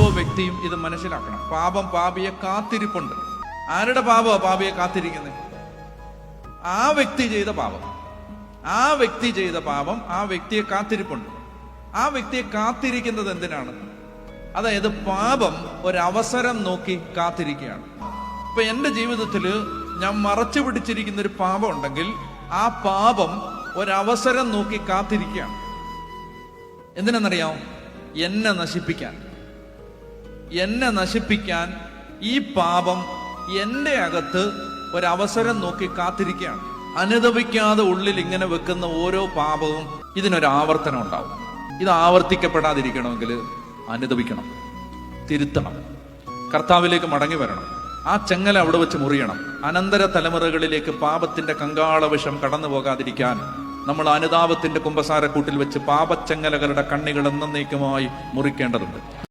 വ്യക്തിയും ഇത് മനസ്സിലാക്കണം. പാപം പാപിയെ കാത്തിരിപ്പുണ്ട്. ആരുടെ പാപമാണ് പാപിയെ കാത്തിരിക്കുന്നത്? ആ വ്യക്തി ചെയ്ത പാപം. ആ വ്യക്തി ചെയ്ത പാപം ആ വ്യക്തിയെ കാത്തിരിപ്പുണ്ട്. ആ വ്യക്തിയെ കാത്തിരിക്കുന്നത് എന്തിനാണ്? അതായത് പാപം ഒരവസരം നോക്കി കാത്തിരിക്കുകയാണ്. ഇപ്പൊ എന്റെ ജീവിതത്തിൽ ഞാൻ മറച്ചു പിടിച്ചിരിക്കുന്ന ഒരു പാപം ഉണ്ടെങ്കിൽ ആ പാപം ഒരവസരം നോക്കി കാത്തിരിക്കുകയാണ്. എന്തിനെന്നറിയാമോ? എന്നെ നശിപ്പിക്കാൻ ഈ പാപം എൻ്റെ അകത്ത് ഒരവസരം നോക്കി കാത്തിരിക്കുകയാണ്. അനുദപിക്കാതെ ഉള്ളിൽ ഇങ്ങനെ വെക്കുന്ന ഓരോ പാപവും ഇതിനൊരാവർത്തനം ഉണ്ടാവും. ഇത് ആവർത്തിക്കപ്പെടാതിരിക്കണമെങ്കിൽ അനുദപിക്കണം, തിരുത്തണം, കർത്താവിലേക്ക് മടങ്ങി വരണം. ആ ചെങ്ങല അവിടെ വെച്ച് മുറിയണം. അനന്തര തലമുറകളിലേക്ക് പാപത്തിന്റെ കങ്കാളവിഷം കടന്നു പോകാതിരിക്കാൻ നമ്മൾ അനുതാപത്തിന്റെ കുമ്പസാരക്കൂട്ടിൽ വെച്ച് പാപച്ചെങ്ങലകളുടെ കണ്ണികൾ എന്നേക്കുമായി മുറിക്കേണ്ടതുണ്ട്.